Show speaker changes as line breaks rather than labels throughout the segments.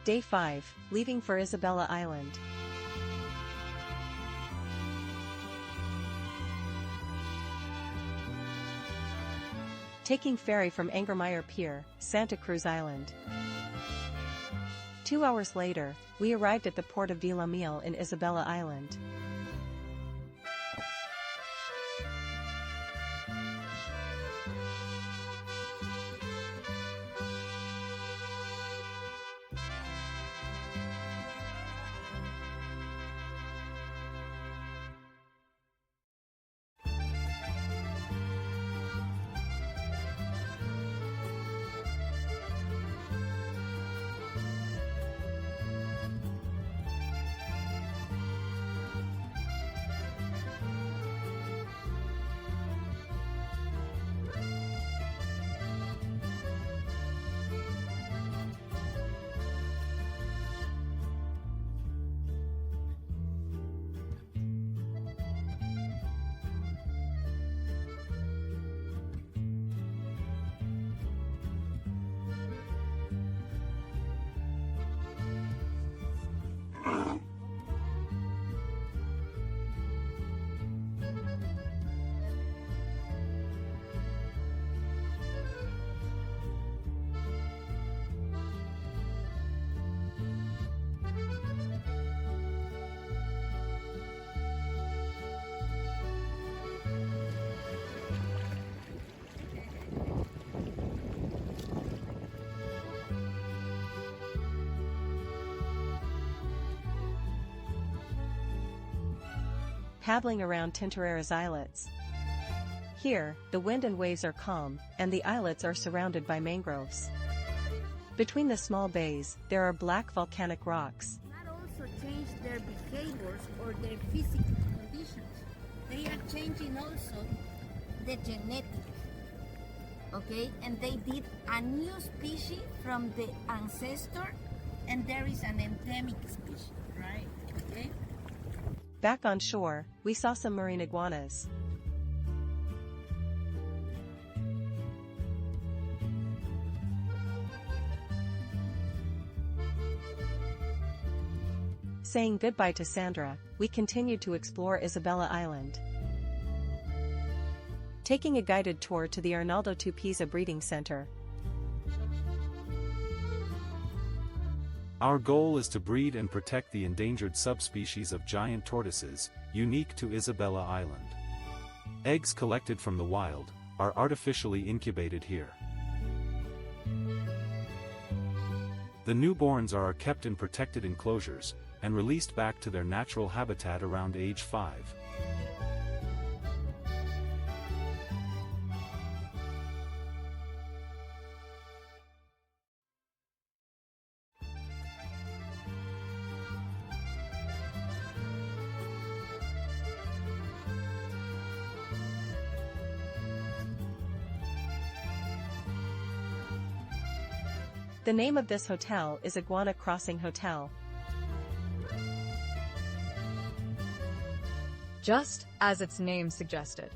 Day 5, leaving for Isabela Island. Taking ferry from Angermeyer Pier, Santa Cruz Island. 2 hours later, we arrived at the port of Villamil in Isabela Island. Paddling around Tintorera's islets. Here, the wind and waves are calm, and the islets are surrounded by mangroves. Between the small bays, there are black volcanic rocks.
Not also change their behaviors or their physical conditions. They are changing also the genetics. Okay, and they did a new species from the ancestor, and there is an endemic species, right? Okay.
Back on shore, we saw some marine iguanas. Saying goodbye to Sandra, we continued to explore Isabela Island. Taking a guided tour to the Arnaldo Tupiza Breeding Center.
Our goal is to breed and protect the endangered subspecies of giant tortoises, unique to Isabela Island. Eggs collected from the wild are artificially incubated here. The newborns are kept in protected enclosures and released back to their natural habitat around age 5.
The name of this hotel is Iguana Crossing Hotel.
Just as its name suggested.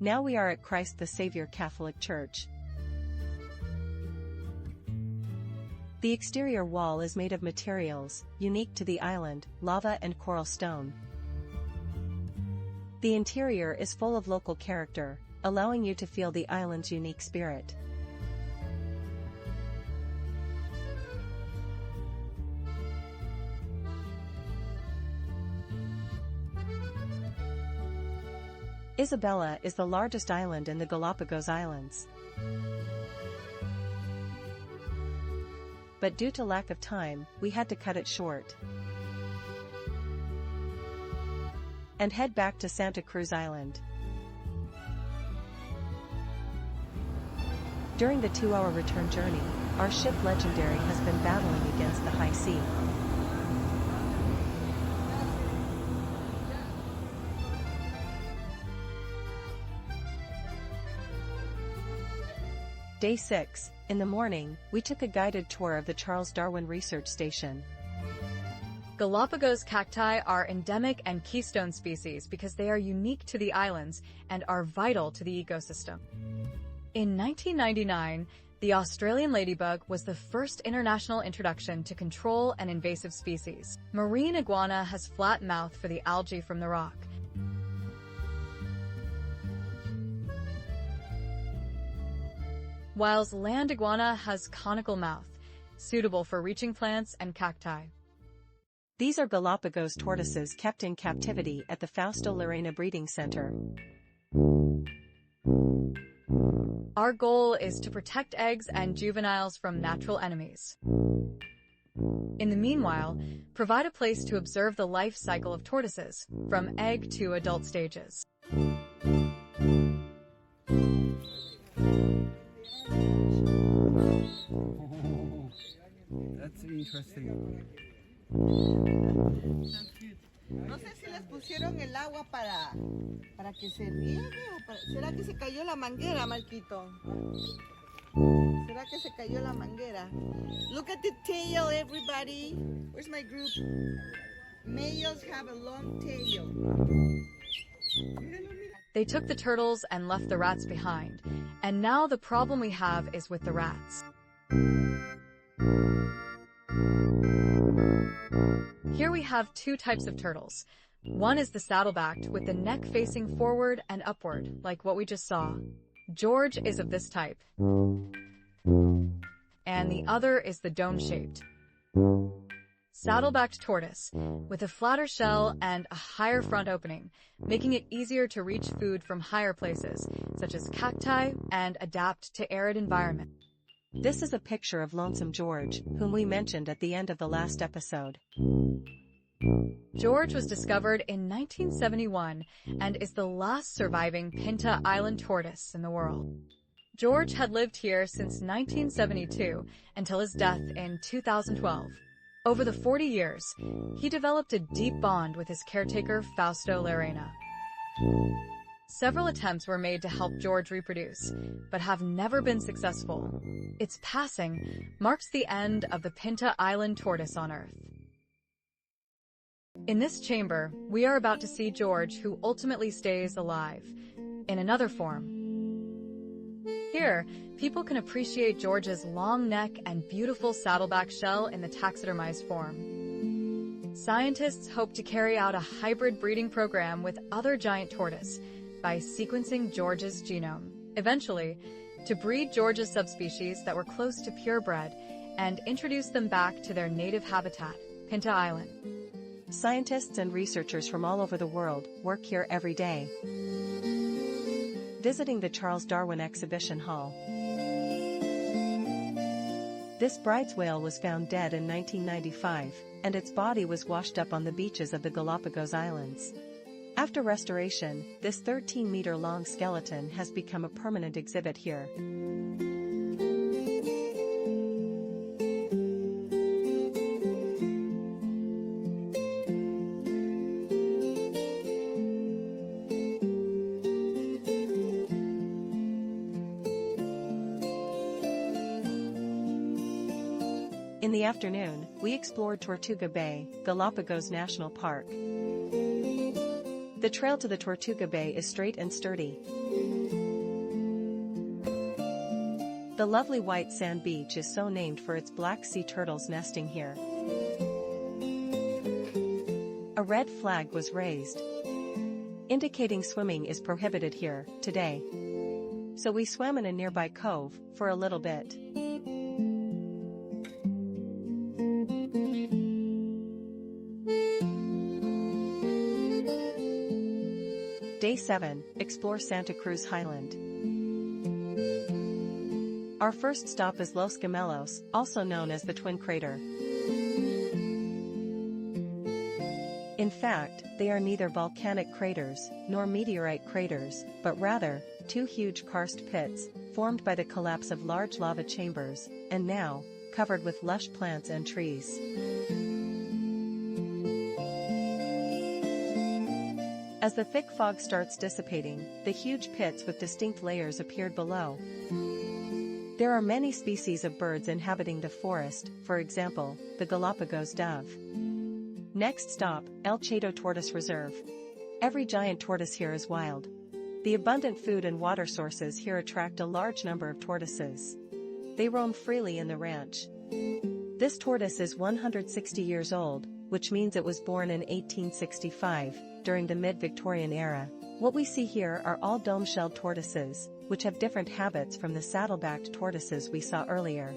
Now we are at Christ the Savior Catholic Church. The exterior wall is made of materials unique to the island, lava and coral stone. The interior is full of local character, allowing you to feel the island's unique spirit. Isabela is the largest island in the Galapagos Islands. But due to lack of time, we had to cut it short and head back to Santa Cruz Island. During the 2-hour return journey, our ship Legendary has been battling against the high sea. Day 6, in the morning, we took a guided tour of the Charles Darwin Research Station.
Galapagos cacti are endemic and keystone species because they are unique to the islands and are vital to the ecosystem. In 1999, the Australian ladybug was the first international introduction to control an invasive species. Marine iguana has flat mouth for the algae from the rock. Whilst land iguana has conical mouth, suitable for reaching plants and cacti.
These are Galapagos tortoises kept in captivity at the Fausto Llerena Breeding Center.
Our goal is to protect eggs and juveniles from natural enemies. In the meanwhile, provide a place to observe the life cycle of tortoises, from egg to adult stages.
That's interesting.
No sé si les pusieron el agua para que se riegue o ¿será que se cayó la manguera, Marquito? ¿Será que se cayó la manguera? Look at the tail, everybody. Where's my group? Males have a long tail.
They took the turtles and left the rats behind, and now the problem we have is with the rats. Here we have two types of turtles. One is the saddlebacked with the neck facing forward and upward, like what we just saw. George is of this type. And the other is the dome-shaped. Saddlebacked tortoise, with a flatter shell and a higher front opening, making it easier to reach food from higher places, such as cacti, and adapt to arid environment.
This is a picture of Lonesome George, whom we mentioned at the end of the last episode.
George was discovered in 1971 and is the last surviving Pinta Island tortoise in the world. George had lived here since 1972 until his death in 2012. Over the 40 years, he developed a deep bond with his caretaker, Fausto Llerena. Several attempts were made to help George reproduce, but have never been successful. Its passing marks the end of the Pinta Island tortoise on Earth. In this chamber, we are about to see George, who ultimately stays alive, in another form. Here, people can appreciate George's long neck and beautiful saddleback shell in the taxidermized form. Scientists hope to carry out a hybrid breeding program with other giant tortoise by sequencing George's genome, eventually, to breed George's subspecies that were close to purebred and introduce them back to their native habitat, Pinta Island.
Scientists and researchers from all over the world work here every day. Visiting the Charles Darwin Exhibition Hall. This Bright's whale was found dead in 1995, and its body was washed up on the beaches of the Galapagos Islands. After restoration, this 13-meter-long skeleton has become a permanent exhibit here. In the afternoon, we explored Tortuga Bay, Galapagos National Park. The trail to the Tortuga Bay is straight and sturdy. The lovely white sand beach is so named for its black sea turtles nesting here. A red flag was raised, indicating swimming is prohibited here today. So we swam in a nearby cove for a little bit. Day 7, explore Santa Cruz Highland. Our first stop is Los Gemelos, also known as the Twin Crater. In fact, they are neither volcanic craters nor meteorite craters, but rather, two huge karst pits, formed by the collapse of large lava chambers, and now, covered with lush plants and trees. As the thick fog starts dissipating, the huge pits with distinct layers appeared below. There are many species of birds inhabiting the forest, for example, the Galapagos dove. Next stop, El Chato Tortoise Reserve. Every giant tortoise here is wild. The abundant food and water sources here attract a large number of tortoises. They roam freely in the ranch. This tortoise is 160 years old, which means it was born in 1865, during the mid-Victorian era. What we see here are all dome-shelled tortoises, which have different habits from the saddle-backed tortoises we saw earlier.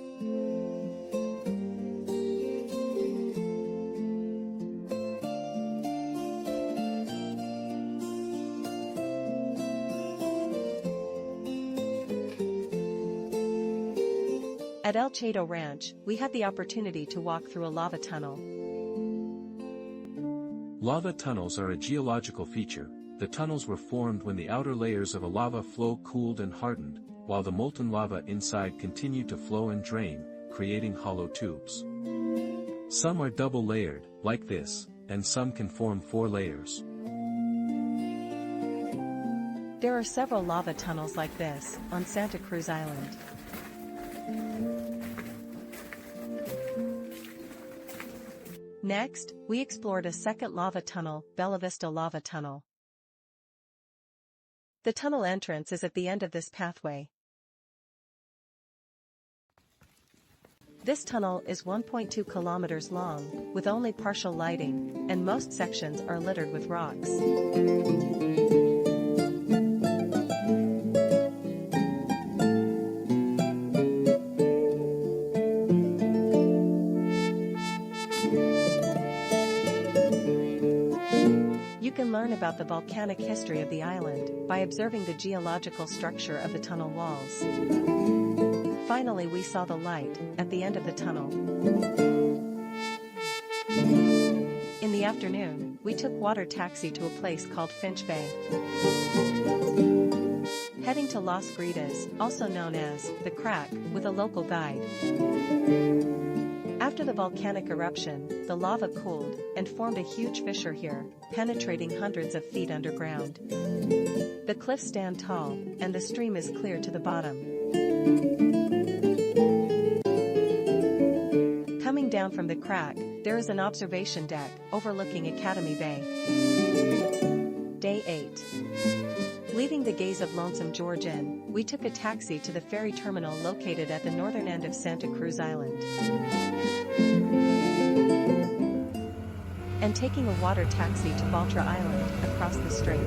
At El Chato Ranch, we had the opportunity to walk through a lava tunnel.
Lava tunnels are a geological feature. The tunnels were formed when the outer layers of a lava flow cooled and hardened, while the molten lava inside continued to flow and drain, creating hollow tubes. Some are double-layered, like this, and some can form 4 layers.
There are several lava tunnels like this on Santa Cruz Island. Next, we explored a second lava tunnel, Bella Vista Lava Tunnel. The tunnel entrance is at the end of this pathway. This tunnel is 1.2 kilometers long, with only partial lighting, and most sections are littered with rocks. You can learn about the volcanic history of the island by observing the geological structure of the tunnel walls. Finally, we saw the light at the end of the tunnel. In the afternoon, we took water taxi to a place called Finch Bay. Heading to Las Gritas, also known as the Crack, with a local guide. After the volcanic eruption, the lava cooled and formed a huge fissure here, penetrating hundreds of feet underground. The cliffs stand tall, and the stream is clear to the bottom. Coming down from the Crack, there is an observation deck overlooking Academy Bay. Day 8. Leaving the gaze of Lonesome George Inn, we took a taxi to the ferry terminal located at the northern end of Santa Cruz Island. And taking a water taxi to Baltra Island, across the strait.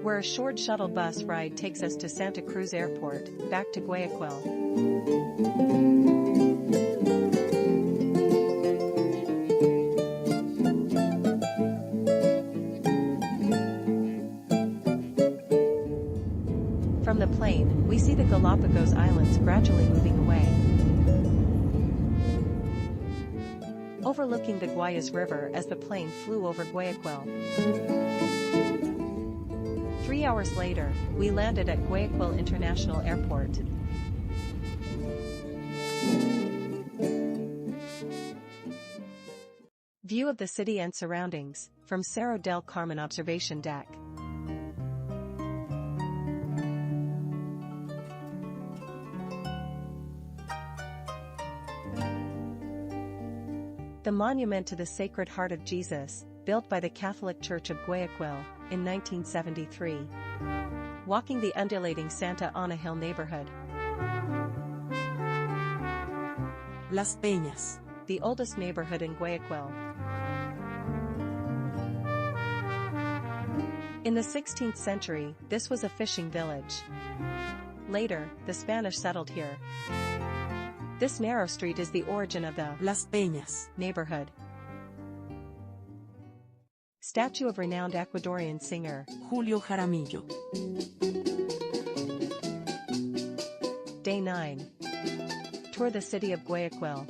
Where a short shuttle bus ride takes us to Santa Cruz Airport, back to Guayaquil. From the plane, we see the Galapagos Islands gradually moving away. Overlooking the Guayas River as the plane flew over Guayaquil. 3 hours later, we landed at Guayaquil International Airport. View of the city and surroundings, from Cerro del Carmen observation deck. The monument to the Sacred Heart of Jesus, built by the Catholic Church of Guayaquil, in 1973. Walking the undulating Santa Ana Hill neighborhood.
Las Peñas,
the oldest neighborhood in Guayaquil. In the 16th century, this was a fishing village. Later, the Spanish settled here. This narrow street is the origin of the
Las Peñas
neighborhood. Statue of renowned Ecuadorian singer
Julio Jaramillo.
Day 9. Tour the city of Guayaquil.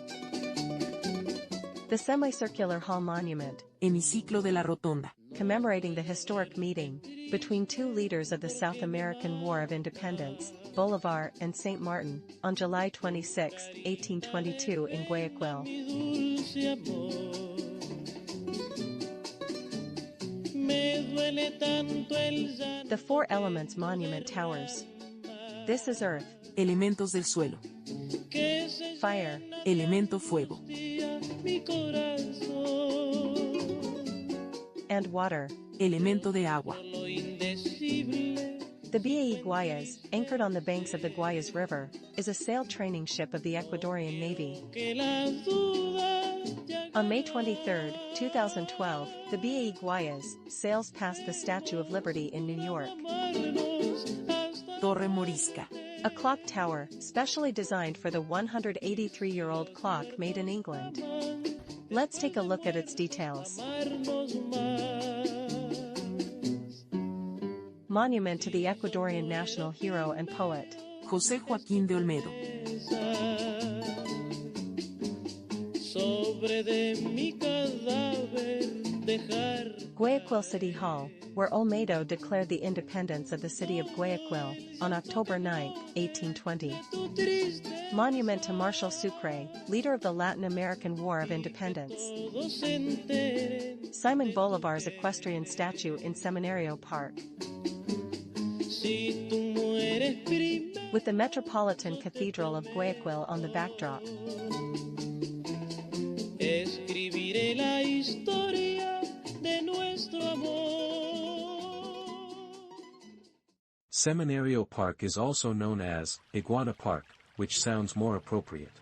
The semicircular hall monument,
Hemiciclo de la Rotonda,
commemorating the historic meeting between two leaders of the South American War of Independence, Bolivar and Saint Martin, on July 26, 1822 in Guayaquil. The Four Elements Monument towers. This is earth,
Elementos del suelo.
fire,
Elemento fuego.
and water.
Elemento de agua.
The BAE Guayas, anchored on the banks of the Guayas River, is a sail training ship of the Ecuadorian Navy. On May 23, 2012, the BAE Guayas sails past the Statue of Liberty in New York.
Torre Morisca.
A clock tower, specially designed for the 183-year-old clock made in England. Let's take a look at its details. Monument to the Ecuadorian national hero and poet.
José Joaquín de Olmedo.
Guayaquil City Hall, where Olmedo declared the independence of the city of Guayaquil on October 9, 1820. Monument to Marshal Sucre, leader of the Latin American War of Independence. Simon Bolivar's equestrian statue in Seminario Park. With the Metropolitan Cathedral of Guayaquil on the backdrop.
Seminario Park is also known as Iguana Park, which sounds more appropriate.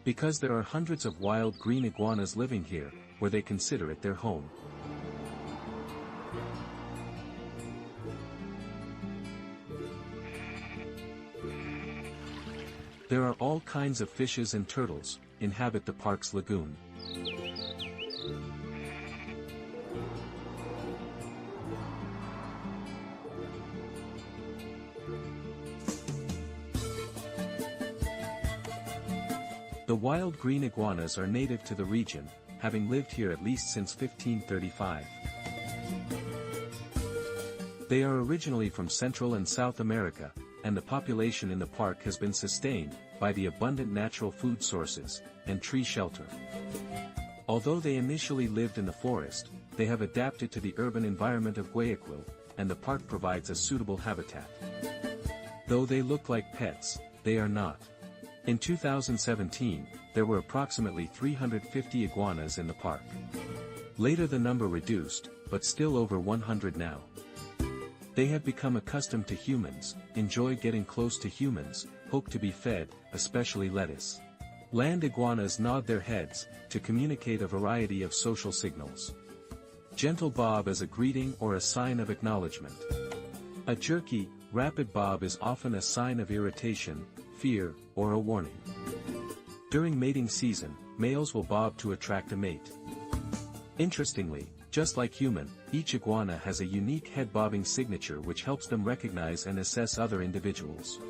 Because there are hundreds of wild green iguanas living here, where they consider it their home. There are all kinds of fishes and turtles, inhabit the park's lagoon. The wild green iguanas are native to the region, having lived here at least since 1535. They are originally from Central and South America, and the population in the park has been sustained by the abundant natural food sources and tree shelter. Although they initially lived in the forest, they have adapted to the urban environment of Guayaquil, and the park provides a suitable habitat. Though they look like pets, they are not. In 2017, there were approximately 350 iguanas in the park. Later the number reduced, but still over 100 now. They have become accustomed to humans, enjoy getting close to humans, hope to be fed, especially lettuce. Land iguanas nod their heads, to communicate a variety of social signals. Gentle bob as a greeting or a sign of acknowledgement. A jerky, rapid bob is often a sign of irritation, fear, or a warning. During mating season, males will bob to attract a mate. Interestingly, just like human, each iguana has a unique head bobbing signature which helps them recognize and assess other individuals.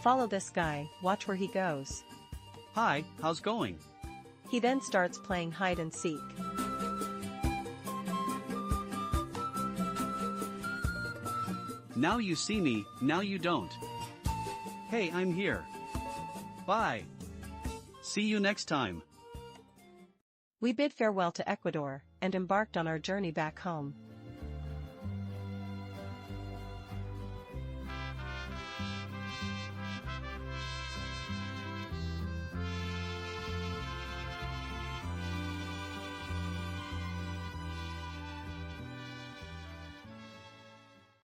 Follow this guy, watch where he goes.
Hi, how's going?
He then starts playing hide and seek.
Now you see me, now you don't. Hey, I'm here. Bye. See you next time.
We bid farewell to Ecuador, and embarked on our journey back home.